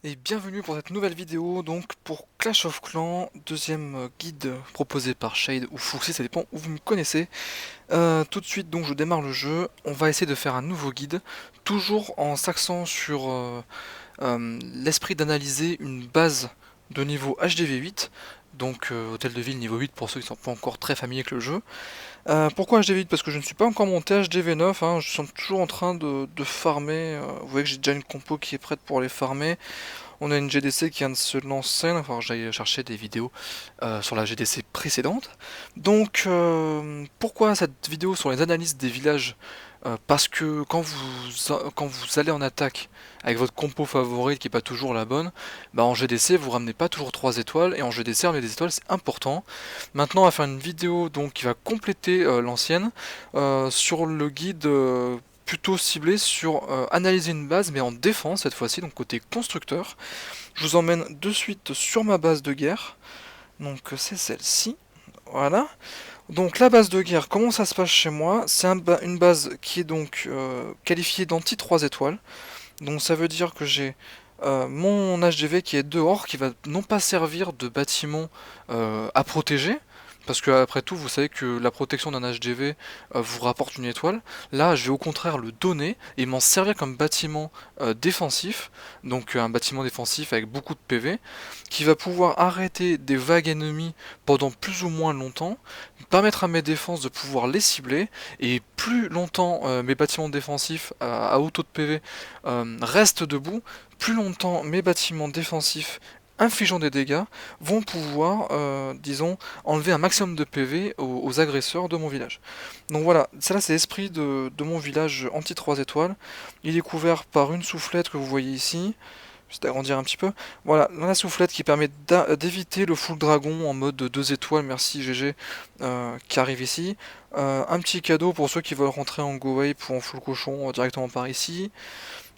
Et bienvenue pour cette nouvelle vidéo, donc pour Clash of Clans, deuxième guide proposé par Shade ou Fuxi, ça dépend où vous me connaissez. Tout de suite donc je démarre le jeu, on va essayer de faire un nouveau guide, toujours en s'axant sur l'esprit d'analyser une base de niveau HDV8, donc Hôtel de Ville niveau 8 pour ceux qui ne sont pas encore très familiers avec le jeu. Pourquoi HDV8? Parce que je ne suis pas encore monté HDV9, hein, je suis toujours en train de farmer, vous voyez que j'ai déjà une compo qui est prête pour les farmer. On a une GDC qui vient de se lancer, enfin j'aille chercher des vidéos sur la GDC précédente. Donc pourquoi cette vidéo sur les analyses des villages? Parce que quand vous allez en attaque avec votre compo favorite qui n'est pas toujours la bonne, bah en GDC vous ramenez pas toujours 3 étoiles et en GDC ramener des étoiles c'est important. Maintenant on va faire une vidéo donc qui va compléter l'ancienne sur le guide plutôt ciblé sur analyser une base mais en défense cette fois-ci, donc côté constructeur. Je vous emmène de suite sur ma base de guerre, donc c'est celle-ci, voilà. Donc la base de guerre, comment ça se passe chez moi? C'est une base qui est donc qualifiée d'anti 3 étoiles, donc ça veut dire que j'ai mon HDV qui est dehors, qui va non pas servir de bâtiment à protéger, parce que après tout, vous savez que la protection d'un HDV vous rapporte une étoile. Là, je vais au contraire le donner et m'en servir comme bâtiment défensif, donc un bâtiment défensif avec beaucoup de PV, qui va pouvoir arrêter des vagues ennemies pendant plus ou moins longtemps, permettre à mes défenses de pouvoir les cibler, et plus longtemps mes bâtiments défensifs à haut taux de PV restent debout, plus longtemps mes bâtiments défensifs infligeant des dégâts vont pouvoir, disons, enlever un maximum de PV aux agresseurs de mon village. Donc voilà, ça là c'est l'esprit de mon village anti 3 étoiles. Il est couvert par une soufflette que vous voyez ici, juste agrandir un petit peu. Voilà, la soufflette qui permet d'éviter le full dragon en mode 2 étoiles, merci GG, qui arrive ici. Un petit cadeau pour ceux qui veulent rentrer en Go Ape ou en full cochon directement par ici.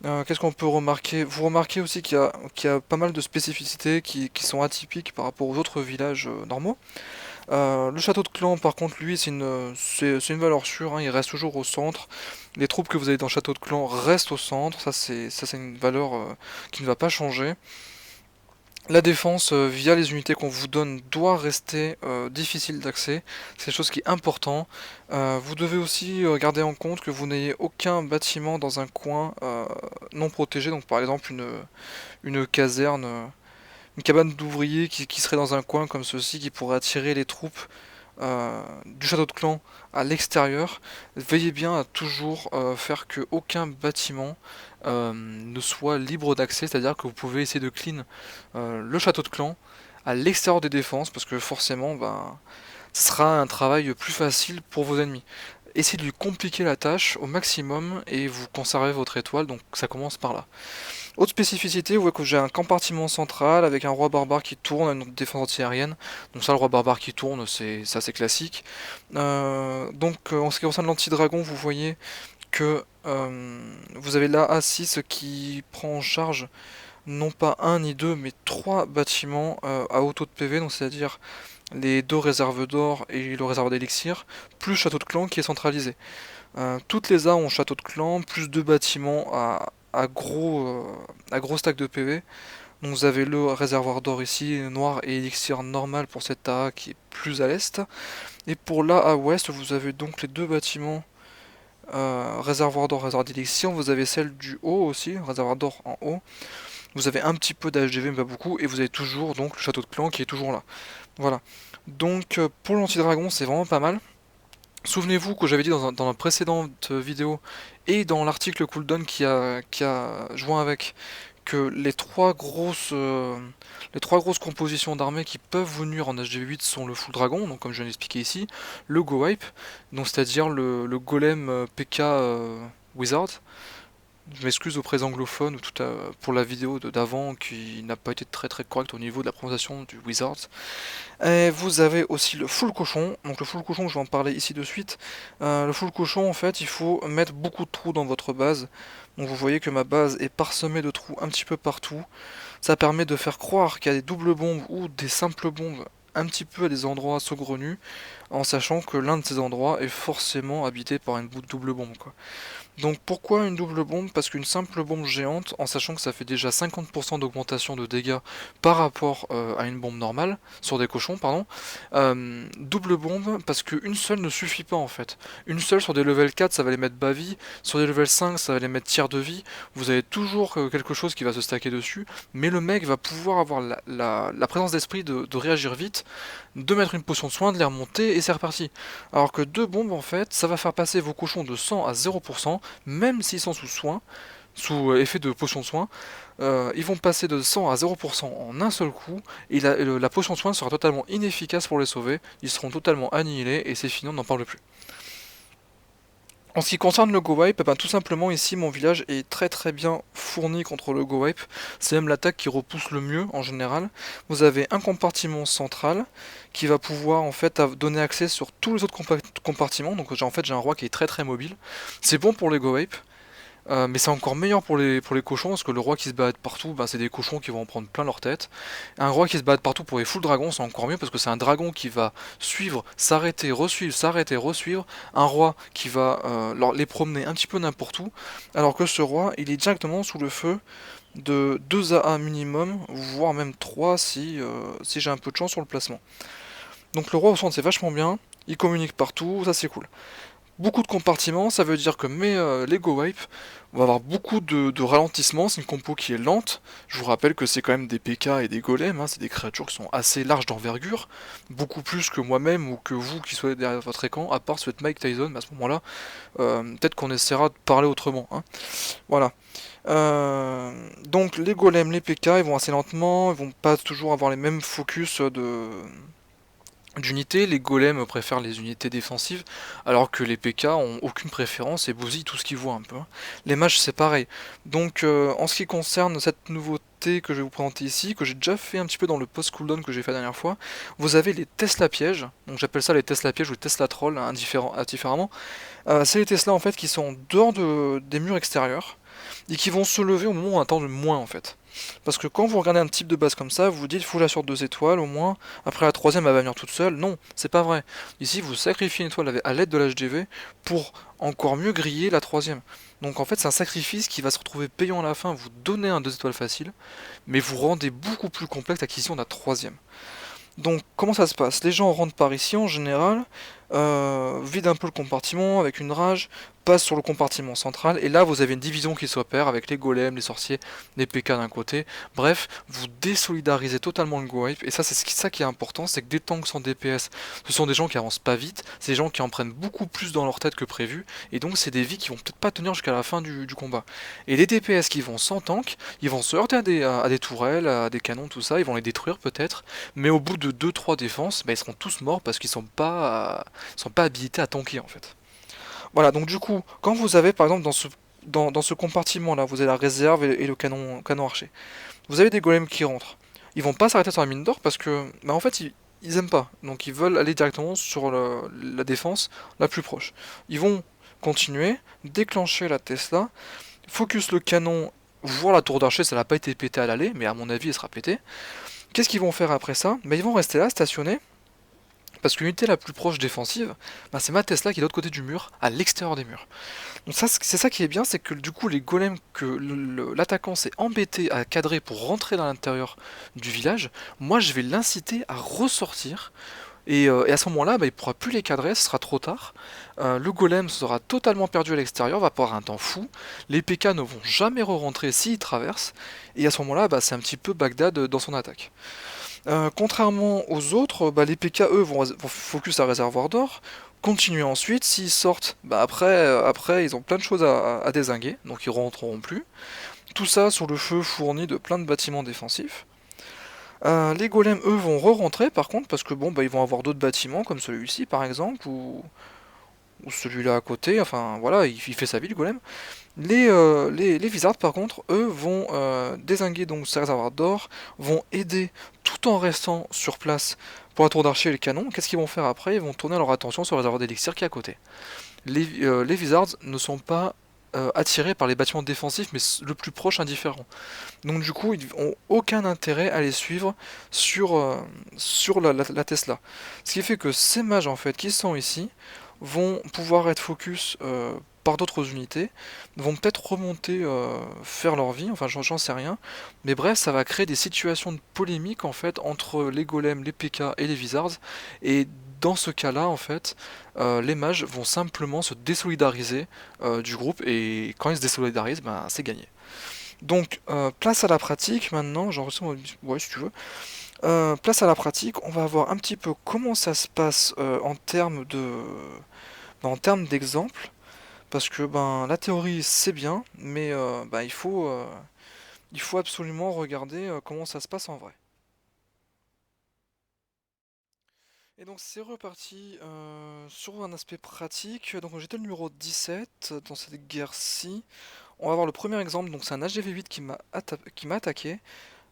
Qu'est-ce qu'on peut remarquer? Vous remarquez aussi qu'il y a pas mal de spécificités qui sont atypiques par rapport aux autres villages normaux. Le château de clan, par contre, lui, c'est une valeur sûre, hein, il reste toujours au centre. Les troupes que vous avez dans le château de clan restent au centre, ça c'est une valeur qui ne va pas changer. La défense via les unités qu'on vous donne doit rester difficile d'accès, c'est quelque chose qui est important. Vous devez aussi garder en compte que vous n'ayez aucun bâtiment dans un coin non protégé, donc par exemple une caserne, une cabane d'ouvriers qui serait dans un coin comme ceci, qui pourrait attirer les troupes du château de clan à l'extérieur. Veillez bien à toujours faire que aucun bâtiment ne soit libre d'accès, c'est-à-dire que vous pouvez essayer de clean le château de clan à l'extérieur des défenses, parce que forcément, ben, ce sera un travail plus facile pour vos ennemis. Essayez de lui compliquer la tâche au maximum et vous conservez votre étoile, donc ça commence par là. Autre spécificité, vous voyez que j'ai un compartiment central avec un roi barbare qui tourne, une défense anti-aérienne. Donc ça, le roi barbare qui tourne, c'est assez classique. En ce qui concerne l'anti-dragon, vous voyez que vous avez là A6 qui prend en charge non pas un ni deux, mais trois bâtiments à haut taux de PV, donc c'est-à-dire les deux réserves d'or et le réservoir d'élixir, plus château de clan qui est centralisé. Toutes les armes ont château de clan, plus deux bâtiments à gros stack de PV. Donc vous avez le réservoir d'or ici, noir et élixir normal pour cette ARA qui est plus à l'est. Et pour là à ouest, vous avez donc les deux bâtiments réservoir d'or, réservoir d'élixir. Vous avez celle du haut aussi, réservoir d'or en haut. Vous avez un petit peu d'HGV mais pas beaucoup. Et vous avez toujours donc le château de clan qui est toujours là. Voilà. Donc pour l'anti-dragon c'est vraiment pas mal. Souvenez-vous que j'avais dit dans la précédente vidéo et dans l'article cooldown qui a joint avec que les trois grosses compositions d'armées qui peuvent vous nuire en HG8 sont le full dragon, donc comme je viens d'expliquer ici, le go wipe, donc c'est-à-dire le golem PK wizard. Je m'excuse auprès des anglophones pour la vidéo d'avant qui n'a pas été très très correcte au niveau de la prononciation du wizard. Et vous avez aussi le full cochon. Donc le full cochon, je vais en parler ici de suite. Le full cochon, en fait, il faut mettre beaucoup de trous dans votre base. Donc vous voyez que ma base est parsemée de trous un petit peu partout. Ça permet de faire croire qu'il y a des doubles bombes ou des simples bombes un petit peu à des endroits saugrenus, en sachant que l'un de ces endroits est forcément habité par une double bombe, quoi. Donc pourquoi une double bombe? Parce qu'une simple bombe géante, en sachant que ça fait déjà 50% d'augmentation de dégâts par rapport à une bombe normale, sur des cochons, pardon, double bombe parce qu'une seule ne suffit pas en fait. Une seule sur des level 4 ça va les mettre bas vie, sur des level 5 ça va les mettre tiers de vie, vous avez toujours quelque chose qui va se stacker dessus, mais le mec va pouvoir avoir la présence d'esprit de réagir vite, de mettre une potion de soin, de les remonter et c'est reparti. Alors que deux bombes en fait, ça va faire passer vos cochons de 100 à 0%, même s'ils sont sous soin, sous effet de potion de soin, ils vont passer de 100 à 0% en un seul coup, et la potion de soin sera totalement inefficace pour les sauver, ils seront totalement annihilés, et c'est fini, on n'en parle plus. En ce qui concerne le Go Wipe, tout simplement ici mon village est très bien fourni contre le Go Wipe, c'est même l'attaque qui repousse le mieux en général. Vous avez un compartiment central qui va pouvoir en fait donner accès sur tous les autres compartiments, donc en fait j'ai un roi qui est très mobile. C'est bon pour les Go Wipe, mais c'est encore meilleur pour les cochons, parce que le roi qui se balade partout, c'est des cochons qui vont en prendre plein leur tête. Un roi qui se balade partout pour les full dragons, c'est encore mieux, parce que c'est un dragon qui va suivre, s'arrêter, resuivre, s'arrêter, resuivre. Un roi qui va les promener un petit peu n'importe où, alors que ce roi, il est directement sous le feu de 2 AA minimum, voire même 3 si j'ai un peu de chance sur le placement. Donc le roi au centre c'est vachement bien, il communique partout, ça c'est cool. Beaucoup de compartiments, ça veut dire que les Go Wipe vont avoir beaucoup de ralentissement, c'est une compo qui est lente. Je vous rappelle que c'est quand même des PK et des golems, c'est des créatures qui sont assez larges d'envergure, beaucoup plus que moi-même ou que vous qui soyez derrière votre écran, à part celui de Mike Tyson, mais à ce moment-là, peut-être qu'on essaiera de parler autrement. Voilà. Donc les golems, les PK, ils vont assez lentement, ils vont pas toujours avoir les mêmes focus d'unités, les golems préfèrent les unités défensives, alors que les PK ont aucune préférence et bousillent tout ce qu'ils voient un peu. Les mages c'est pareil. Donc en ce qui concerne cette nouveauté que je vais vous présenter ici, que j'ai déjà fait un petit peu dans le post-cooldown que j'ai fait la dernière fois, vous avez les Tesla pièges, donc j'appelle ça les Tesla pièges ou les Tesla trolls, différemment. C'est les Tesla en fait qui sont en dehors des murs extérieurs, et qui vont se lever au moment où on attend le moins en fait. Parce que quand vous regardez un type de base comme ça, vous vous dites faut la sur 2 étoiles au moins, après la troisième elle va venir toute seule. Non, c'est pas vrai. Ici vous sacrifiez une étoile à l'aide de l'HDV pour encore mieux griller la troisième. Donc en fait c'est un sacrifice qui va se retrouver payant à la fin, vous donnez un 2 étoiles facile, mais vous rendez beaucoup plus complexe l'acquisition de la troisième. Donc comment ça se passe? Les gens rentrent par ici en général, vident un peu le compartiment avec une rage, passent sur le compartiment central, et là vous avez une division qui s'opère avec les golems, les sorciers, les PK d'un côté. Bref, vous désolidarisez totalement le go wipe, et ça c'est ça qui est important, c'est que des tanks sans DPS, ce sont des gens qui avancent pas vite, c'est des gens qui en prennent beaucoup plus dans leur tête que prévu, et donc c'est des vies qui vont peut-être pas tenir jusqu'à la fin du combat. Et les DPS qui vont sans tank, ils vont se heurter à des tourelles, à des canons, tout ça, ils vont les détruire peut-être, mais au bout de 2-3 défenses, ils seront tous morts parce qu'ils sont pas habilités à tanker en fait. Voilà, donc du coup, quand vous avez par exemple dans ce compartiment là, vous avez la réserve et le canon archer. Vous avez des golems qui rentrent. Ils vont pas s'arrêter sur la mine d'or parce que, en fait, ils aiment pas. Donc ils veulent aller directement sur la défense la plus proche. Ils vont continuer, déclencher la Tesla, focus le canon, voir la tour d'archer, ça n'a pas été pété à l'aller, mais à mon avis, elle sera pétée. Qu'est-ce qu'ils vont faire après ça? Ils vont rester là, stationnés, parce que l'unité la plus proche défensive, c'est ma Tesla qui est de l'autre côté du mur, à l'extérieur des murs. Donc ça, c'est ça qui est bien, c'est que du coup les golems que l'attaquant s'est embêté à cadrer pour rentrer dans l'intérieur du village, moi je vais l'inciter à ressortir. Et à ce moment-là, il ne pourra plus les cadrer, ce sera trop tard. Le golem sera totalement perdu à l'extérieur, va avoir un temps fou. Les PK ne vont jamais re-rentrer s'ils traversent. Et à ce moment-là, c'est un petit peu Bagdad dans son attaque. Contrairement aux autres, les PK eux vont focus à réservoir d'or, continuer ensuite, s'ils sortent, après ils ont plein de choses à dézinguer, donc ils rentreront plus. Tout ça sur le feu fourni de plein de bâtiments défensifs. Les golems eux vont re-rentrer par contre, parce que ils vont avoir d'autres bâtiments comme celui-ci par exemple, ou celui-là à côté, enfin voilà, il fait sa vie le golem. Les Wizards par contre, eux vont dézinguer donc ces réservoirs d'or, vont aider tout en restant sur place pour la tour d'archer et le canon. Qu'est-ce qu'ils vont faire après? Ils vont tourner leur attention sur le réservoir d'élixir qui est à côté. Les Wizards ne sont pas attirés par les bâtiments défensifs, mais le plus proche indifférent. Donc du coup, ils ont aucun intérêt à les suivre sur, sur la Tesla. Ce qui fait que ces mages en fait qui sont ici vont pouvoir être focus par d'autres unités, vont peut-être remonter, faire leur vie, enfin j'en sais rien. Mais bref, ça va créer des situations de polémique en fait entre les golems, les PK et les wizards. Et dans ce cas-là, en fait, les mages vont simplement se désolidariser du groupe, et quand ils se désolidarisent, ben, c'est gagné. Donc, place à la pratique maintenant, j'enregistre, ouais, si tu veux. Place à la pratique, on va voir un petit peu comment ça se passe en termes d'exemple, parce que ben la théorie c'est bien, mais ben, il faut absolument regarder comment ça se passe en vrai. Et donc c'est reparti sur un aspect pratique. Donc j'étais le numéro 17 dans cette guerre-ci. On va voir le premier exemple, donc c'est un HDV8 qui m'a attaqué.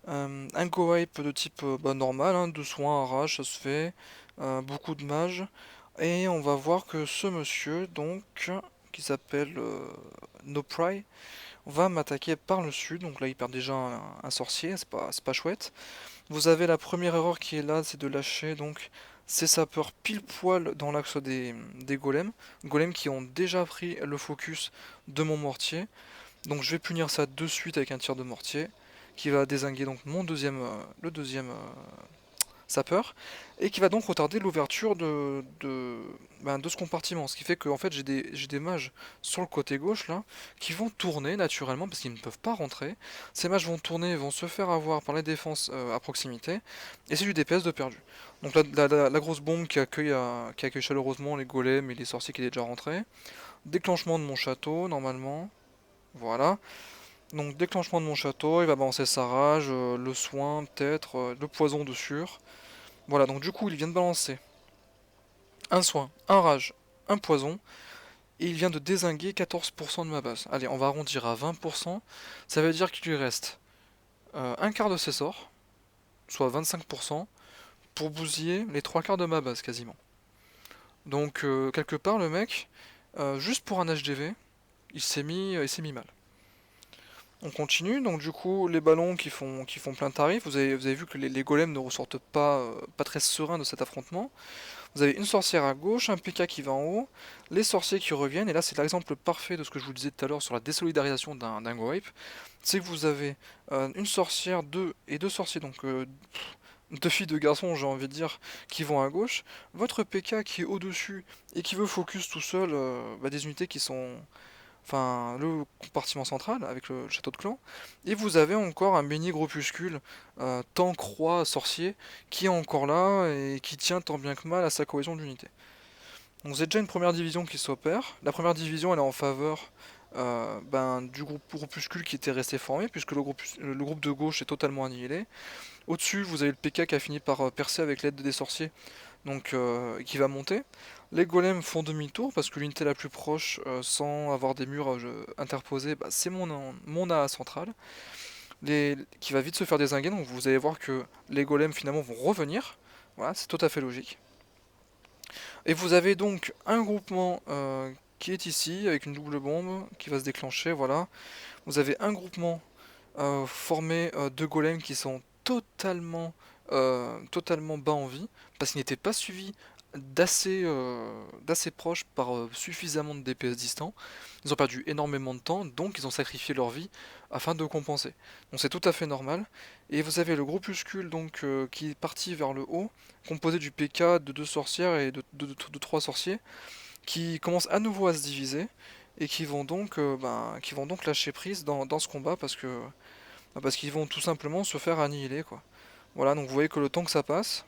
Un go wipe de type bah, normal, hein, 2 soins, rage, ça se fait. Beaucoup de mages. Et on va voir que ce monsieur, donc, qui s'appelle Nopry, va m'attaquer par le sud. Donc là, il perd déjà un sorcier, c'est pas chouette. Vous avez la première erreur qui est là, c'est de lâcher donc ces sapeurs pile poil dans l'axe des golems. Golems qui ont déjà pris le focus de mon mortier. Donc je vais punir ça de suite avec un tir de mortier qui va dézinguer donc le deuxième sapeur, et qui va donc retarder l'ouverture de ce compartiment. Ce qui fait que en fait j'ai des mages sur le côté gauche là qui vont tourner naturellement parce qu'ils ne peuvent pas rentrer. Ces mages vont tourner, vont se faire avoir par les défenses à proximité, et c'est du DPS de perdu. Donc la grosse bombe qui accueille chaleureusement les golems et les sorciers qui étaient déjà rentrés. Déclenchement de mon château normalement. Voilà. Donc déclenchement de mon château, il va balancer sa rage, le soin peut-être, le poison de sûr. Voilà, donc du coup il vient de balancer un soin, un rage, un poison, et il vient de dézinguer 14% de ma base. Allez, on va arrondir à 20%, ça veut dire qu'il lui reste un quart de ses sorts, soit 25%, pour bousiller les trois quarts de ma base quasiment. Donc quelque part le mec, juste pour un HDV, il s'est mis mal. On continue, donc du coup les ballons qui font plein de tarifs, vous avez vu que les golems ne ressortent pas, pas très sereins de cet affrontement. Vous avez une sorcière à gauche, un PK qui va en haut, les sorciers qui reviennent, et là c'est l'exemple parfait de ce que je vous disais tout à l'heure sur la désolidarisation d'un go wipe. C'est que vous avez une sorcière, deux sorciers, donc deux filles, deux garçons j'ai envie de dire, qui vont à gauche, votre PK qui est au-dessus et qui veut focus tout seul des unités qui sont, enfin le compartiment central avec le château de clan, et vous avez encore un mini groupuscule tank roi sorcier qui est encore là et qui tient tant bien que mal à sa cohésion d'unité. Donc vous avez déjà une première division qui s'opère. La première division elle est en faveur du groupuscule qui était resté formé, puisque le groupe de gauche est totalement annihilé. Au-dessus vous avez le PK qui a fini par percer avec l'aide des sorciers, donc qui va monter. Les golems font demi-tour parce que l'unité la plus proche, sans avoir des murs interposés, bah, c'est mon A central, qui va vite se faire dézinguer. Donc vous allez voir que les golems finalement vont revenir. Voilà, c'est tout à fait logique. Et vous avez donc un groupement qui est ici avec une double bombe qui va se déclencher. Voilà. Vous avez un groupement formé de golems qui sont totalement bas en vie parce qu'ils n'étaient pas suivis d'assez proches par suffisamment de DPS distants. Ils ont perdu énormément de temps, donc ils ont sacrifié leur vie afin de compenser. Donc c'est tout à fait normal. Et vous avez le groupuscule donc qui est parti vers le haut, composé du PK de deux sorcières et de trois sorciers, qui commencent à nouveau à se diviser et qui vont donc lâcher prise dans ce combat parce qu'ils vont tout simplement se faire annihiler quoi. Voilà, donc vous voyez que le temps que ça passe,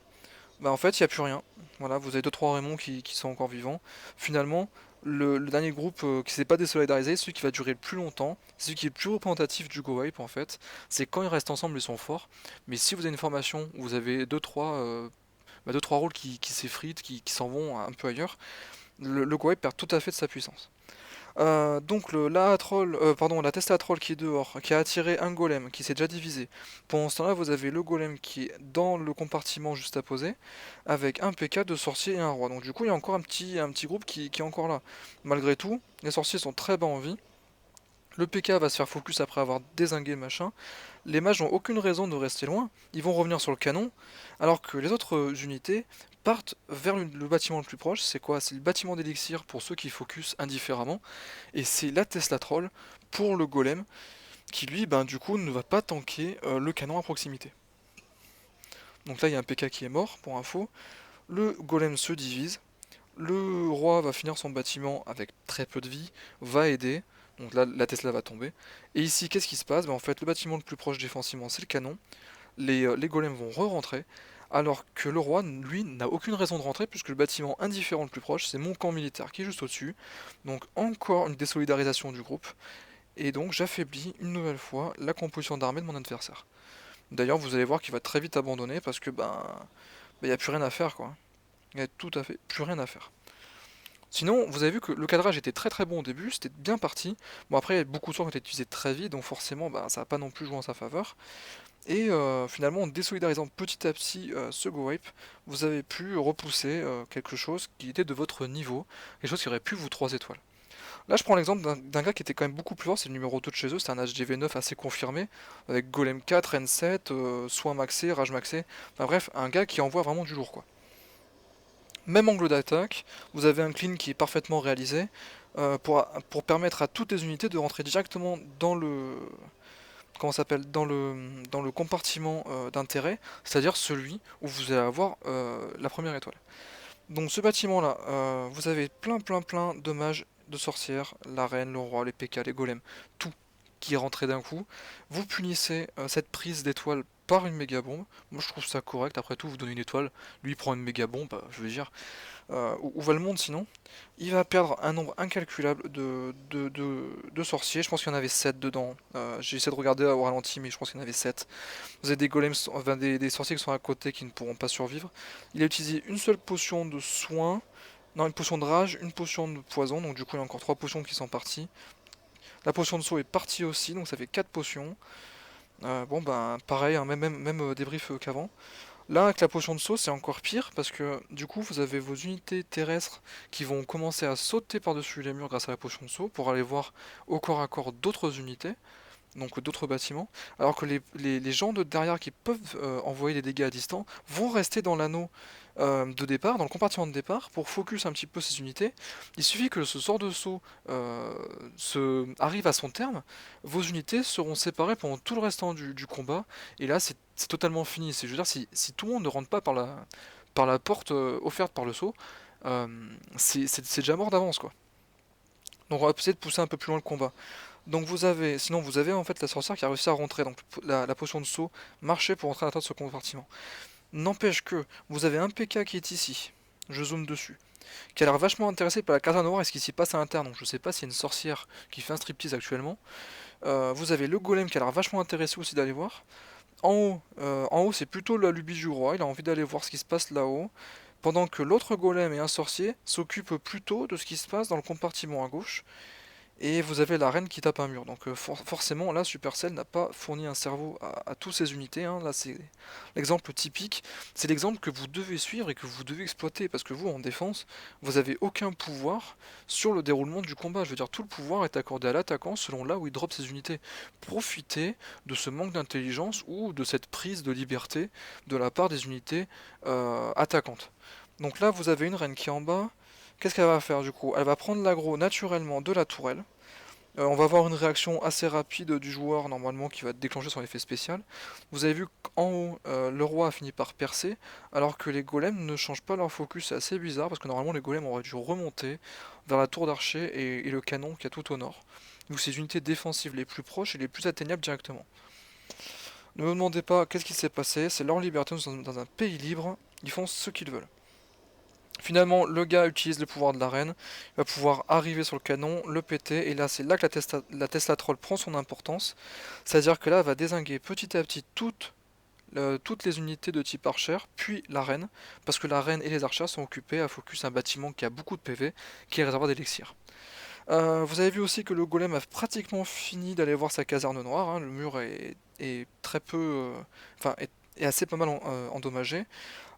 bah en fait il n'y a plus rien. Voilà, vous avez deux trois Raymond qui sont encore vivants. Finalement, le dernier groupe qui s'est pas désolidarisé, celui qui va durer le plus longtemps, celui qui est le plus représentatif du Go Wipe en fait, c'est quand ils restent ensemble ils sont forts. Mais si vous avez une formation où vous avez deux trois rôles qui s'effritent, qui s'en vont un peu ailleurs, le Go Wipe perd tout à fait de sa puissance. Donc la Tesla Troll qui est dehors, qui a attiré un golem qui s'est déjà divisé. Pendant ce temps-là, vous avez le golem qui est dans le compartiment juste à poser, avec un PK, deux sorciers et un roi. Donc du coup, il y a encore un petit groupe qui est encore là. Malgré tout, les sorciers sont très bas en vie. Le PK va se faire focus après avoir dézingué le machin. Les mages n'ont aucune raison de rester loin, ils vont revenir sur le canon, alors que les autres unités partent vers le bâtiment le plus proche. C'est quoi? C'est le bâtiment d'élixir pour ceux qui focus indifféremment, et c'est la Tesla Troll pour le golem, qui lui, ben, du coup, ne va pas tanker le canon à proximité. Donc là, il y a un PK qui est mort, pour info. Le golem se divise. Le roi va finir son bâtiment avec très peu de vie, va aider. Donc là, la Tesla va tomber. Et ici, qu'est-ce qui se passe? Ben, en fait, le bâtiment le plus proche défensivement, c'est le canon. Les golems vont re-rentrer. Alors que le roi, lui, n'a aucune raison de rentrer, puisque le bâtiment indifférent le plus proche, c'est mon camp militaire qui est juste au-dessus. Donc encore une désolidarisation du groupe. Et donc j'affaiblis une nouvelle fois la composition d'armée de mon adversaire. D'ailleurs, vous allez voir qu'il va très vite abandonner parce que il n'y a plus rien à faire quoi. Il n'y a tout à fait plus rien à faire. Sinon, vous avez vu que le cadrage était très très bon au début, c'était bien parti. Bon après, beaucoup de sorts ont été utilisés très vite, donc forcément, ça n'a pas non plus joué en sa faveur. Et finalement, en désolidarisant petit à petit ce Go Wipe, vous avez pu repousser quelque chose qui était de votre niveau, quelque chose qui aurait pu vous 3 étoiles. Là, je prends l'exemple d'un gars qui était quand même beaucoup plus fort, c'est le numéro 2 de chez eux, c'est un HDV9 assez confirmé, avec Golem 4, N7, soin maxé, rage maxé, enfin bref, un gars qui envoie vraiment du lourd quoi. Même angle d'attaque, vous avez un clean qui est parfaitement réalisé, pour permettre à toutes les unités de rentrer directement dans le, comment s'appelle, dans le compartiment d'intérêt, c'est-à-dire celui où vous allez avoir la première étoile. Donc ce bâtiment là, vous avez plein de mages, de sorcières, la reine, le roi, les PK, les golems, tout qui est rentré d'un coup. Vous punissez cette prise d'étoile par une méga bombe. Moi je trouve ça correct, après tout vous donnez une étoile, lui il prend une méga bombe, je veux dire, où va le monde sinon? Il va perdre un nombre incalculable de sorciers, je pense qu'il y en avait 7 dedans. J'ai essayé de regarder au ralenti mais je pense qu'il y en avait 7. Vous avez des golems, enfin des sorciers qui sont à côté qui ne pourront pas survivre. Il a utilisé une seule potion de soin, non une potion de rage, une potion de poison, donc du coup il y a encore 3 potions qui sont parties. La potion de saut est partie aussi, donc ça fait 4 potions. Bon ben pareil, hein, même débrief qu'avant. Là avec la potion de saut c'est encore pire parce que du coup vous avez vos unités terrestres qui vont commencer à sauter par-dessus les murs grâce à la potion de saut pour aller voir au corps à corps d'autres unités, donc d'autres bâtiments, alors que les gens de derrière qui peuvent envoyer des dégâts à distance vont rester dans l'anneau de départ, dans le compartiment de départ, pour focus un petit peu ces unités. Il suffit que ce sort de saut arrive à son terme, vos unités seront séparées pendant tout le restant du combat, et là c'est totalement fini. Je veux dire, si tout le monde ne rentre pas par la porte offerte par le saut, c'est déjà mort d'avance quoi. Donc on va essayer de pousser un peu plus loin le combat. Donc sinon vous avez en fait la sorcière qui a réussi à rentrer, donc la potion de saut marchait pour entrer à l'intérieur de ce compartiment. N'empêche que vous avez un PK qui est ici, je zoome dessus, qui a l'air vachement intéressé par la carte noire et ce qui s'y passe à l'intérieur, donc je sais pas s'il y a une sorcière qui fait un striptease actuellement. Vous avez le golem qui a l'air vachement intéressé aussi d'aller voir. En haut c'est plutôt la lubie du roi, il a envie d'aller voir ce qui se passe là-haut, pendant que l'autre golem et un sorcier s'occupent plutôt de ce qui se passe dans le compartiment à gauche. Et vous avez la reine qui tape un mur. Donc forcément, là, Supercell n'a pas fourni un cerveau à toutes ces unités, hein. Là, c'est l'exemple typique. C'est l'exemple que vous devez suivre et que vous devez exploiter. Parce que vous, en défense, vous avez aucun pouvoir sur le déroulement du combat. Je veux dire, tout le pouvoir est accordé à l'attaquant selon là où il drop ses unités. Profitez de ce manque d'intelligence ou de cette prise de liberté de la part des unités attaquantes. Donc là, vous avez une reine qui est en bas. Qu'est-ce qu'elle va faire du coup? Elle va prendre l'aggro naturellement de la tourelle. On va avoir une réaction assez rapide du joueur normalement qui va déclencher son effet spécial. Vous avez vu qu'en haut, le roi a fini par percer, alors que les golems ne changent pas leur focus, c'est assez bizarre parce que normalement les golems auraient dû remonter vers la tour d'archer et le canon qui est tout au nord. Donc ces unités défensives les plus proches et les plus atteignables directement. Ne me demandez pas qu'est-ce qui s'est passé, c'est leur liberté, nous sommes dans un pays libre, ils font ce qu'ils veulent. Finalement, le gars utilise le pouvoir de la reine, il va pouvoir arriver sur le canon, le péter, et là c'est là que la Tesla Troll prend son importance, c'est-à-dire que là elle va dézinguer petit à petit toutes les unités de type archer, puis la reine, parce que la reine et les archers sont occupés à focus un bâtiment qui a beaucoup de PV, qui est le réservoir d'élixir. Vous avez vu aussi que le golem a pratiquement fini d'aller voir sa caserne noire, hein, le mur est très peu, enfin est assez pas mal endommagé.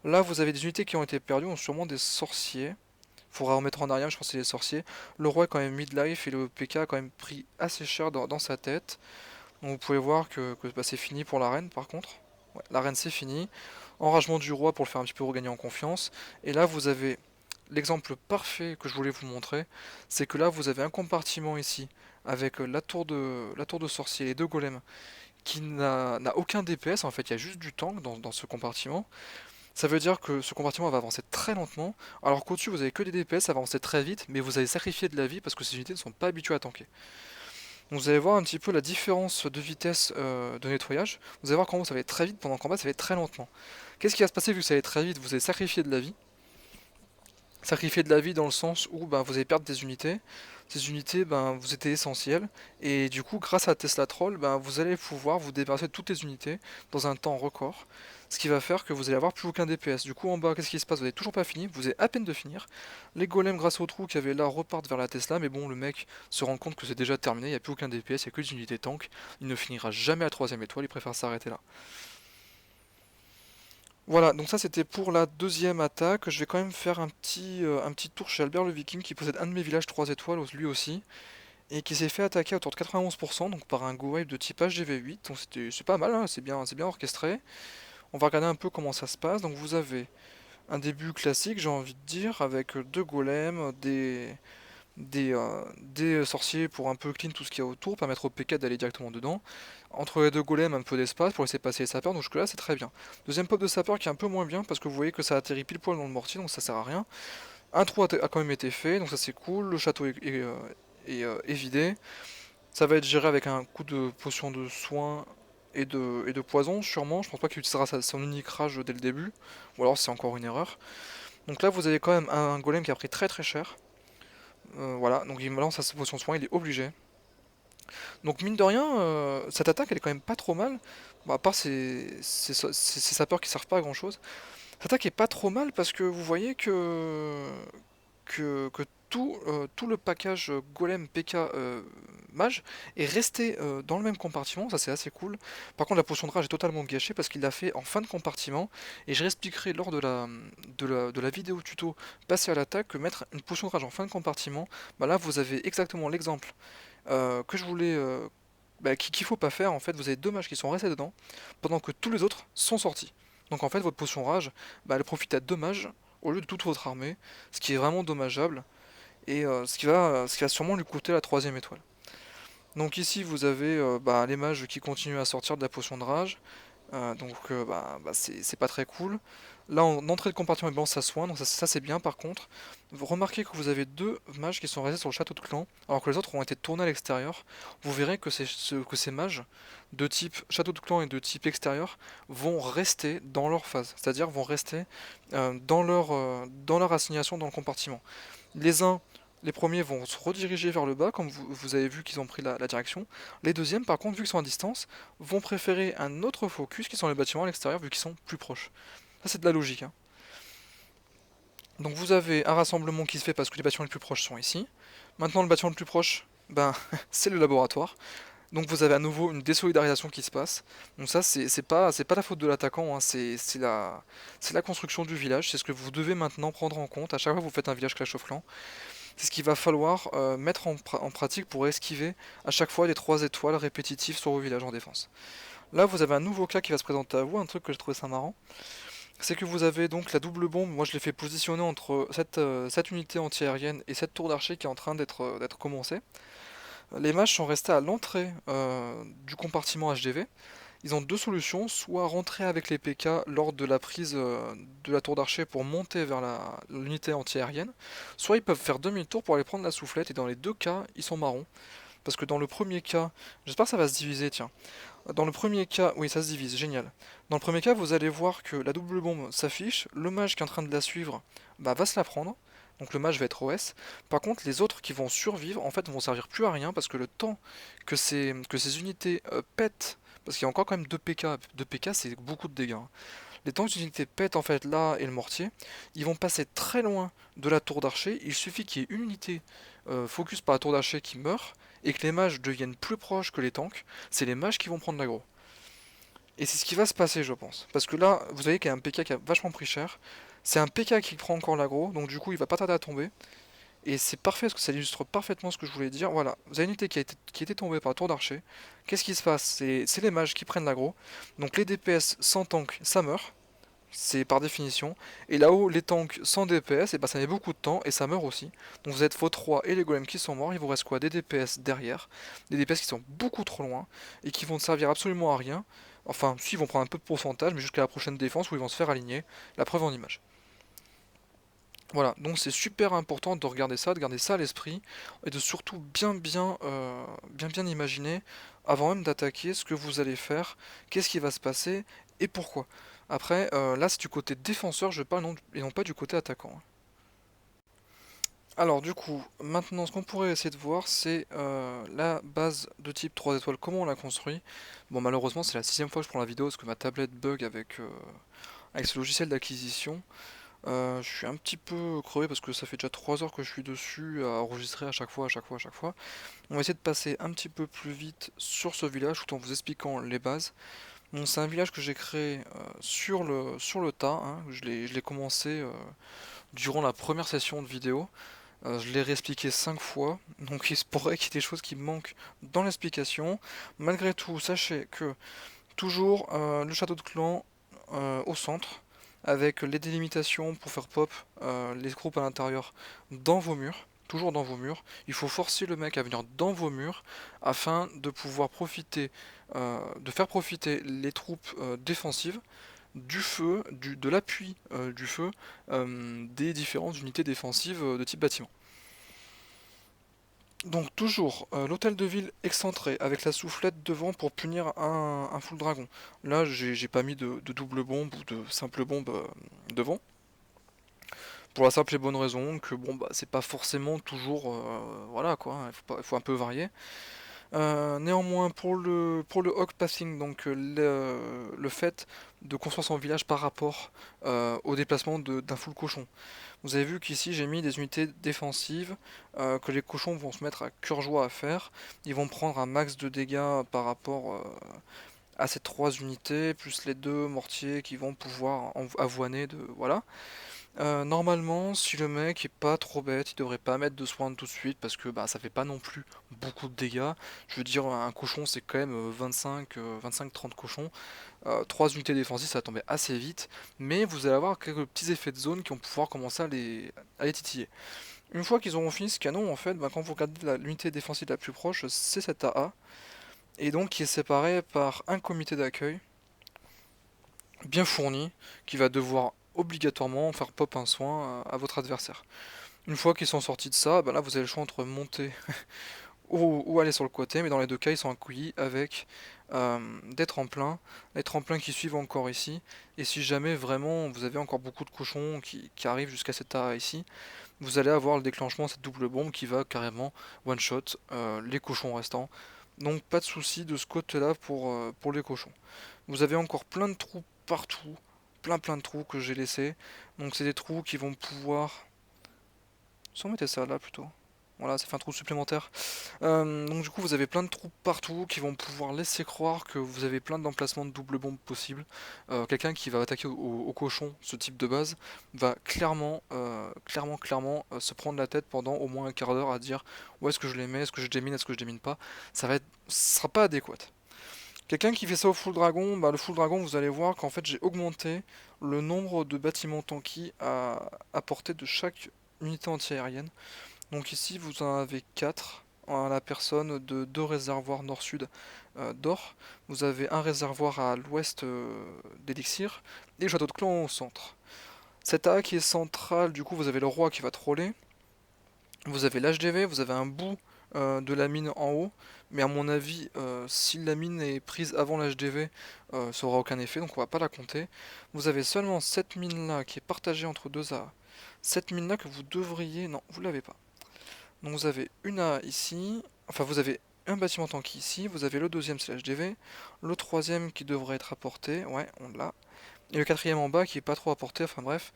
Là vous avez des unités qui ont été perdues, ont sûrement des sorciers. Faudra remettre en arrière, je pense que c'est les sorciers. Le roi est quand même mid-life et le PK a quand même pris assez cher dans sa tête. Donc vous pouvez voir que bah, c'est fini pour la reine par contre. Ouais, la reine c'est fini. Enragement du roi pour le faire un petit peu regagner en confiance. Et là vous avez l'exemple parfait que je voulais vous montrer. C'est que là vous avez un compartiment ici avec la tour de sorcier et les deux golems qui n'a aucun DPS. En fait il y a juste du tank dans ce compartiment. Ça veut dire que ce compartiment va avancer très lentement, alors qu'au-dessus vous avez que des DPS, ça va avancer très vite, mais vous allez sacrifier de la vie parce que ces unités ne sont pas habituées à tanker. Donc vous allez voir un petit peu la différence de vitesse de nettoyage. Vous allez voir qu'en haut ça va être très vite, pendant le combat ça va être très lentement. Qu'est-ce qui va se passer vu que ça va être très vite? Vous allez sacrifier de la vie. Sacrifier de la vie dans le sens où ben, vous allez perdre des unités. Ces unités, ben, vous étaient essentielles. Et du coup, grâce à Tesla Troll, ben, vous allez pouvoir vous débarrasser de toutes les unités dans un temps record. Ce qui va faire que vous allez avoir plus aucun DPS. Du coup, en bas, qu'est-ce qui se passe? Vous n'avez toujours pas fini, vous avez à peine de finir. Les golems, grâce au trou qu'il y avait là, repartent vers la Tesla. Mais bon, le mec se rend compte que c'est déjà terminé, il n'y a plus aucun DPS, il n'y a que des unités tank. Il ne finira jamais à 3ème étoile, il préfère s'arrêter là. Voilà, donc ça c'était pour la deuxième attaque. Je vais quand même faire un petit tour chez Albert le Viking qui possède un de mes villages 3 étoiles lui aussi et qui s'est fait attaquer à autour de 91% donc par un go wave de type HGV8. Donc c'est pas mal, hein, c'est bien orchestré. On va regarder un peu comment ça se passe. Donc vous avez un début classique, j'ai envie de dire, avec deux golems, des sorciers pour un peu clean tout ce qu'il y a autour, permettre au PK d'aller directement dedans. Entre les deux golems, un peu d'espace pour laisser passer les sapeurs, donc jusque là c'est très bien. Deuxième pop de sapeur qui est un peu moins bien parce que vous voyez que ça atterrit pile poil dans le mortier, donc ça sert à rien. Un trou a quand même été fait, donc ça c'est cool. Le château est vidé. Ça va être géré avec un coup de potion de soin et de poison, sûrement. Je pense pas qu'il utilisera son unique rage dès le début, ou alors c'est encore une erreur. Donc là vous avez quand même un golem qui a pris très très cher. Voilà, donc il me lance sa potion de soin, il est obligé. Donc mine de rien, cette attaque elle est quand même pas trop mal. Bon, à part ces sapeurs qui servent pas à grand chose. Cette attaque est pas trop mal parce que vous voyez que tout le package Golem PK Mage est resté dans le même compartiment, ça c'est assez cool. Par contre la potion de rage est totalement gâchée parce qu'il l'a fait en fin de compartiment et je réexpliquerai lors de la vidéo tuto passer à l'attaque que mettre une potion de rage en fin de compartiment, bah là vous avez exactement l'exemple que je voulais qu'il faut pas faire. En fait vous avez deux mages qui sont restés dedans pendant que tous les autres sont sortis. Donc en fait votre potion rage elle profite à deux mages au lieu de toute votre armée, ce qui est vraiment dommageable et ce qui va sûrement lui coûter la 3ème étoile. Donc ici vous avez les mages qui continuent à sortir de la potion de rage, c'est pas très cool. Là en entrée de compartiment blanc ça soigne, donc ça c'est bien. Par contre, vous remarquez que vous avez deux mages qui sont restés sur le château de clan, alors que les autres ont été tournés à l'extérieur. Vous verrez que ces mages de type château de clan et de type extérieur vont rester dans leur phase, c'est-à-dire vont rester dans leur assignation dans le compartiment. Les premiers vont se rediriger vers le bas, comme vous avez vu qu'ils ont pris la direction. Les deuxièmes, par contre, vu qu'ils sont à distance, vont préférer un autre focus qui sont les bâtiments à l'extérieur, vu qu'ils sont plus proches. Ça, c'est de la logique, hein. Donc vous avez un rassemblement qui se fait parce que les bâtiments les plus proches sont ici. Maintenant, le bâtiment le plus proche, c'est le laboratoire. Donc vous avez à nouveau une désolidarisation qui se passe. Donc ça, c'est pas la faute de l'attaquant, hein, c'est la construction du village. C'est ce que vous devez maintenant prendre en compte à chaque fois que vous faites un village Clash of Clans. C'est ce qu'il va falloir mettre en pratique pour esquiver à chaque fois les 3 étoiles répétitives sur vos villages en défense. Là, vous avez un nouveau cas qui va se présenter à vous, un truc que j'ai trouvé ça marrant. C'est que vous avez donc la double bombe. Moi, je l'ai fait positionner entre cette unité anti-aérienne et cette tour d'archer qui est en train d'être commencée. Les mages sont restés à l'entrée du compartiment HDV. Ils ont deux solutions, soit rentrer avec les PK lors de la prise de la tour d'archer pour monter vers l'unité anti-aérienne, soit ils peuvent faire demi-tour pour aller prendre la soufflette, et dans les deux cas, ils sont marrons. Parce que dans le premier cas, j'espère que ça va se diviser, tiens. Dans le premier cas, oui, ça se divise, génial. Dans le premier cas, vous allez voir que la double bombe s'affiche, le mage qui est en train de la suivre va se la prendre, donc le mage va être OS. Par contre, les autres qui vont survivre, en fait, vont servir plus à rien parce que le temps que ces unités pètent, parce qu'il y a encore quand même 2 PK, 2 PK c'est beaucoup de dégâts, hein. Les temps que les unités pètent en fait là et le mortier, ils vont passer très loin de la tour d'archer. Il suffit qu'il y ait une unité focus par la tour d'archer qui meurt et que les mages deviennent plus proches que les tanks. C'est les mages qui vont prendre l'aggro. Et c'est ce qui va se passer, je pense. Parce que là, vous voyez qu'il y a un PK qui a vachement pris cher. C'est un PK qui prend encore l'aggro, donc du coup il va pas tarder à tomber. Et c'est parfait parce que ça illustre parfaitement ce que je voulais dire. Voilà, vous avez une unité qui a été tombée par la tour d'archer. Qu'est-ce qui se passe? C'est les mages qui prennent l'aggro. Donc les DPS sans tank, ça meurt. C'est par définition. Et là-haut, les tanks sans DPS, et bah ça met beaucoup de temps et ça meurt aussi. Donc vous êtes vos 3 et les golems qui sont morts. Il vous reste quoi? Des DPS derrière. Des DPS qui sont beaucoup trop loin et qui vont ne servir absolument à rien. Enfin, si, ils vont prendre un peu de pourcentage, mais jusqu'à la prochaine défense où ils vont se faire aligner. La preuve en image. Voilà, donc c'est super important de regarder ça, de garder ça à l'esprit, et de surtout bien imaginer, avant même d'attaquer, ce que vous allez faire, qu'est-ce qui va se passer, et pourquoi. Après, là c'est du côté défenseur, je parle, et non pas du côté attaquant. Alors du coup, maintenant ce qu'on pourrait essayer de voir, c'est la base de type 3 étoiles, comment on la construit. Bon malheureusement c'est la 6ème fois que je prends la vidéo, parce que ma tablette bug avec ce logiciel d'acquisition. Je suis un petit peu crevé parce que ça fait déjà 3 heures que je suis dessus à enregistrer à chaque fois, à chaque fois, à chaque fois. On va essayer de passer un petit peu plus vite sur ce village tout en vous expliquant les bases. Bon, c'est un village que j'ai créé sur le tas, hein. Je l'ai commencé durant la première session de vidéo. Je l'ai réexpliqué 5 fois, donc il se pourrait qu'il y ait des choses qui me manquent dans l'explication. Malgré tout, sachez que toujours le château de clan au centre, avec les délimitations pour faire pop les groupes à l'intérieur dans vos murs, toujours dans vos murs. Il faut forcer le mec à venir dans vos murs afin de pouvoir profiter, de faire profiter les troupes défensives du feu, de l'appui du feu des différentes unités défensives de type bâtiment. Donc toujours l'hôtel de ville excentré avec la soufflette devant pour punir un full dragon. Là j'ai pas mis de double bombe ou de simple bombe devant. Pour la simple et bonne raison que bon bah c'est pas forcément toujours voilà quoi, hein, il faut un peu varier. Néanmoins, pour le hog passing, donc le fait de construire son village par rapport au déplacement d'un full cochon. Vous avez vu qu'ici j'ai mis des unités défensives que les cochons vont se mettre à cœur joie à faire. Ils vont prendre un max de dégâts par rapport à ces 3 unités, plus les 2 mortiers qui vont pouvoir avoiner de. Voilà. Normalement, si le mec est pas trop bête, il devrait pas mettre de soins tout de suite parce que bah, ça fait pas non plus beaucoup de dégâts. Je veux dire, un cochon c'est quand même 25-30 cochons. 3 unités défensives ça va tomber assez vite, mais vous allez avoir quelques petits effets de zone qui vont pouvoir commencer à les titiller. Une fois qu'ils auront fini ce canon, en fait, bah, quand vous regardez l'unité défensive la plus proche, c'est cette AA, et donc qui est séparée par un comité d'accueil bien fourni qui va devoir obligatoirement faire pop un soin à votre adversaire. Une fois qu'ils sont sortis de ça, bah là vous avez le choix entre monter ou aller sur le côté, mais dans les deux cas ils sont accueillis avec des tremplins, les tremplins qui suivent encore ici, et si jamais vraiment vous avez encore beaucoup de cochons qui arrivent jusqu'à cet arrêt ici, vous allez avoir le déclenchement de cette double bombe qui va carrément one shot les cochons restants. Donc pas de souci de ce côté là pour les cochons. Vous avez encore plein de trous partout, plein de trous que j'ai laissés. Donc c'est des trous qui vont pouvoir. Si on mettait ça là plutôt. Voilà, ça fait un trou supplémentaire. Donc du coup vous avez plein de trous partout qui vont pouvoir laisser croire que vous avez plein d'emplacements de double bombe possibles. Quelqu'un qui va attaquer au cochon, ce type de base, va clairement se prendre la tête pendant au moins un quart d'heure à dire où est-ce que je les mets, est-ce que je démine, est-ce que je démine pas. Ça sera pas adéquat. Quelqu'un qui fait ça au full dragon, bah le full dragon vous allez voir qu'en fait j'ai augmenté le nombre de bâtiments tanky à portée de chaque unité anti-aérienne. Donc ici vous en avez 4 à la personne de 2 réservoirs nord-sud d'or. Vous avez un réservoir à l'ouest d'élixir et le château de clan au centre. Cette A qui est centrale, du coup vous avez le roi qui va troller. Vous avez l'HDV, vous avez un bout de la mine en haut, mais à mon avis, si la mine est prise avant l'HDV, ça aura aucun effet, donc on va pas la compter. Vous avez seulement cette mine là qui est partagée entre deux A. Cette mine là que vous devriez. Non, vous l'avez pas. Donc vous avez une A ici, enfin vous avez un bâtiment tanky ici, vous avez le deuxième c'est l'HDV, le troisième qui devrait être apporté, ouais, on l'a, et le quatrième en bas qui est pas trop apporté, enfin bref.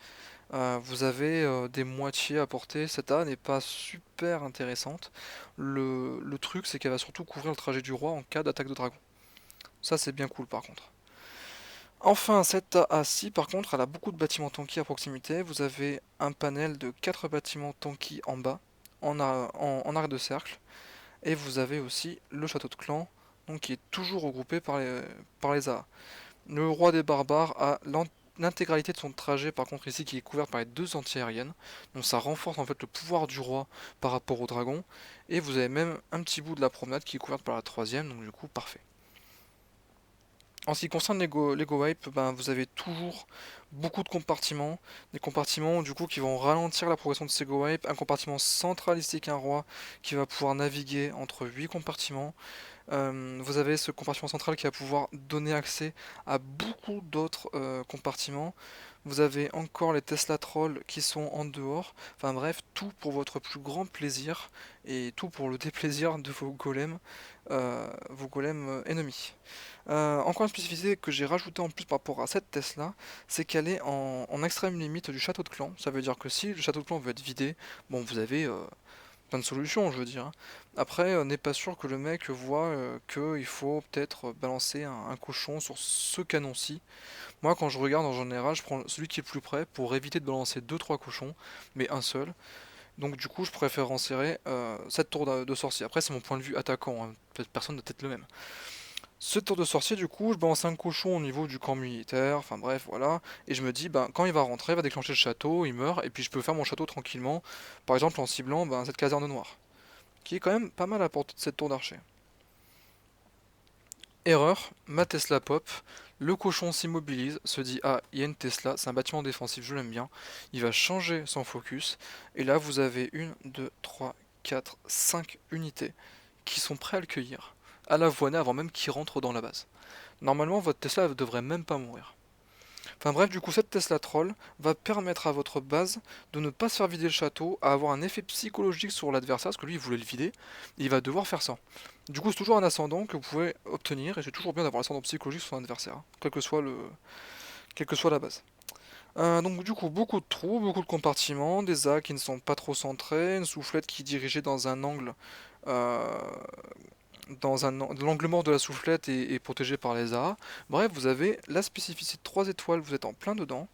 Vous avez des moitiés à porter. Cette A n'est pas super intéressante. Le truc, c'est qu'elle va surtout couvrir le trajet du roi en cas d'attaque de dragon. Ça, c'est bien cool par contre. Enfin, cette AA-ci, par contre, elle a beaucoup de bâtiments tanky à proximité. Vous avez un panel de 4 bâtiments tanky en bas, en arc de cercle. Et vous avez aussi le château de clan, donc qui est toujours regroupé par les AA. Le roi des barbares a l'intégralité de son trajet, par contre ici, qui est couvert par les deux anti-aériennes. Donc ça renforce en fait le pouvoir du roi par rapport au dragon. Et vous avez même un petit bout de la promenade qui est couverte par la troisième, donc du coup parfait. En ce qui concerne l'Ego Wipe, ben, vous avez toujours beaucoup de compartiments. Des compartiments du coup qui vont ralentir la progression de ces Go Wipe. Un compartiment central ici qu'un roi qui va pouvoir naviguer entre 8 compartiments. Vous avez ce compartiment central qui va pouvoir donner accès à beaucoup d'autres compartiments. Vous avez encore les Tesla Trolls qui sont en dehors. Enfin bref, tout pour votre plus grand plaisir et tout pour le déplaisir de vos golems ennemis. Encore une spécificité que j'ai rajoutée en plus par rapport à cette Tesla, c'est qu'elle est en extrême limite du château de clan. Ça veut dire que si le château de clan veut être vidé, bon vous avez plein de solutions, je veux dire, hein. Après, n'est pas sûr que le mec voit qu'il faut peut-être balancer un cochon sur ce canon-ci. Moi, quand je regarde en général, je prends celui qui est le plus près pour éviter de balancer deux trois cochons, mais un seul. Donc du coup, je préfère enserrer cette tour de sorcier. Après, c'est mon point de vue attaquant, hein. Peut-être personne n'a peut-être le même. Ce tour de sorcier, du coup, je balance un cochon au niveau du camp militaire, enfin bref, voilà. Et je me dis, ben, quand il va rentrer, il va déclencher le château, il meurt, et puis je peux faire mon château tranquillement, par exemple en ciblant ben, cette caserne noire, qui est quand même pas mal à portée de cette tour d'archer. Erreur, ma Tesla pop, le cochon s'immobilise, se dit ah il y a une Tesla, c'est un bâtiment défensif, je l'aime bien, il va changer son focus, et là vous avez une, 2, 3, 4, 5 unités qui sont prêts à le cueillir, à l'avoiner avant même qu'il rentre dans la base. Normalement votre Tesla ne devrait même pas mourir. Enfin bref, du coup, cette Tesla Troll va permettre à votre base de ne pas se faire vider le château, à avoir un effet psychologique sur l'adversaire, parce que lui, il voulait le vider, et il va devoir faire ça. Du coup, c'est toujours un ascendant que vous pouvez obtenir, et c'est toujours bien d'avoir l'ascendant psychologique sur son adversaire, hein, quelle que soit la base. Donc du coup, beaucoup de trous, beaucoup de compartiments, des A qui ne sont pas trop centrés, une soufflette qui est dirigée dans un angle euh, l'angle mort de la soufflette est protégé par les A. Bref, vous avez la spécificité de 3 étoiles, vous êtes en plein dedans.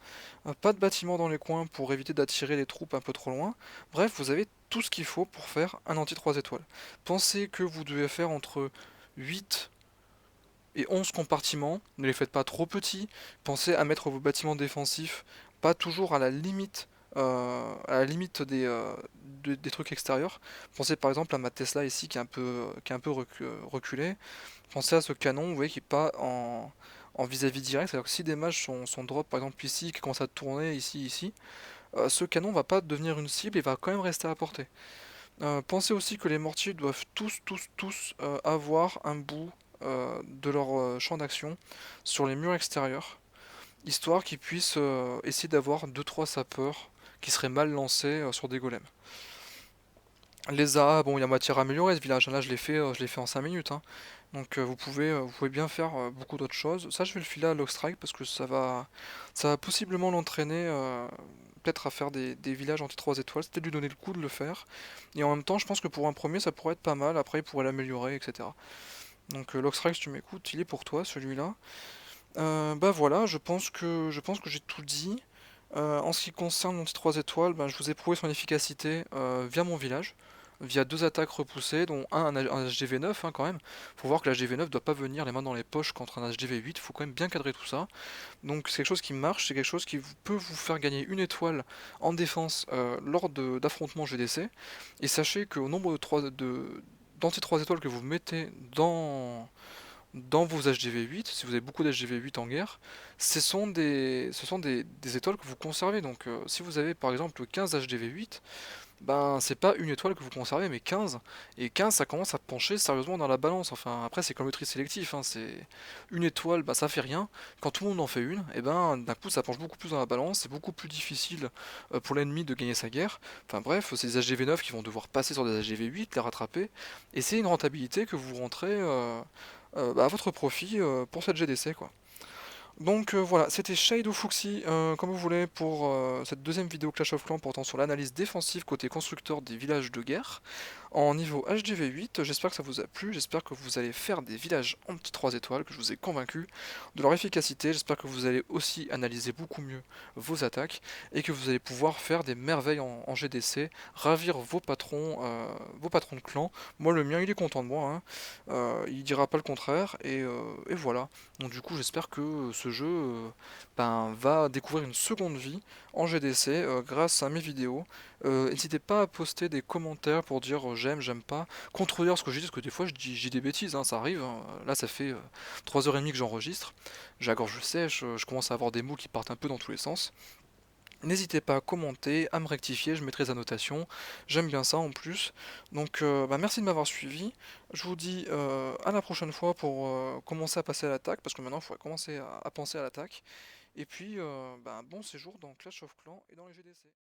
Pas de bâtiment dans les coins pour éviter d'attirer les troupes un peu trop loin. Bref, vous avez tout ce qu'il faut pour faire un anti 3 étoiles. Pensez que vous devez faire entre 8 et 11 compartiments, ne les faites pas trop petits. Pensez à mettre vos bâtiments défensifs pas toujours à la limite des trucs extérieurs. Pensez par exemple à ma Tesla ici qui est un peu reculée. Pensez à ce canon, vous voyez, qui est pas en vis-à-vis direct, c'est-à-dire que si des mages sont drop par exemple ici, qui commence à tourner ici, ce canon va pas devenir une cible et va quand même rester à portée. Pensez aussi que les mortiers doivent tous avoir un bout de leur champ d'action sur les murs extérieurs, histoire qu'ils puissent essayer d'avoir deux trois sapeurs qui seraient mal lancés sur des golems. Les A, bon, il y a matière à améliorer ce village, là je l'ai fait en 5 minutes, hein. Donc vous pouvez bien faire beaucoup d'autres choses. Ça je vais le filer à Logstrike parce que ça va possiblement l'entraîner peut-être à faire des villages anti 3 étoiles, c'était lui donner le coup de le faire. Et en même temps je pense que pour un premier ça pourrait être pas mal, après il pourrait l'améliorer, etc. Donc Logstrike si tu m'écoutes, il est pour toi celui-là. Bah voilà, je pense que j'ai tout dit. En ce qui concerne mon petit 3 étoiles, ben, je vous ai prouvé son efficacité via mon village, via deux attaques repoussées, dont un HDV9 hein, quand même. Faut voir que la HDV9 doit pas venir les mains dans les poches contre un HDV8, faut quand même bien cadrer tout ça. Donc c'est quelque chose qui marche, c'est quelque chose qui peut vous faire gagner une étoile en défense lors d'affrontements GDC. Et sachez qu'au nombre d'anti 3 étoiles que vous mettez dans vos HDV8, si vous avez beaucoup d'HDV8 en guerre, ce sont des étoiles que vous conservez. Donc si vous avez par exemple 15 HDV8, ben c'est pas une étoile que vous conservez mais 15. Et 15 ça commence à pencher sérieusement dans la balance. Enfin après c'est comme le tri sélectif, hein, c'est une étoile, bah ça fait rien. Quand tout le monde en fait une, et ben d'un coup ça penche beaucoup plus dans la balance, c'est beaucoup plus difficile pour l'ennemi de gagner sa guerre. Enfin bref, c'est des HDV9 qui vont devoir passer sur des HDV8, les rattraper. Et c'est une rentabilité que vous rentrez bah, à votre profit pour cette GDC quoi. Donc voilà, c'était Shade ou Fuxi, comme vous voulez, pour cette deuxième vidéo Clash of Clans portant sur l'analyse défensive côté constructeur des villages de guerre. en niveau HDV8. J'espère que ça vous a plu, j'espère que vous allez faire des villages en petit 3 étoiles, que je vous ai convaincu de leur efficacité. J'espère que vous allez aussi analyser beaucoup mieux vos attaques et que vous allez pouvoir faire des merveilles en GDC, ravir vos patrons de clan. Moi, le mien, il est content de moi, hein. Il dira pas le contraire, et voilà. Donc du coup, j'espère que ce jeu va découvrir une seconde vie en GDC grâce à mes vidéos. N'hésitez pas à poster des commentaires pour dire j'aime, j'aime pas, contredire ce que je dis, parce que des fois je dis des bêtises, hein, ça arrive, hein. Là ça fait 3h30 que j'enregistre, j'ai la gorge sèche, je commence à avoir des mots qui partent un peu dans tous les sens. N'hésitez pas à commenter, à me rectifier, je mettrai des annotations, j'aime bien ça en plus. Donc merci de m'avoir suivi, je vous dis à la prochaine fois pour commencer à passer à l'attaque, parce que maintenant il faudrait commencer à penser à l'attaque. Et puis bon séjour dans Clash of Clans et dans les GDC.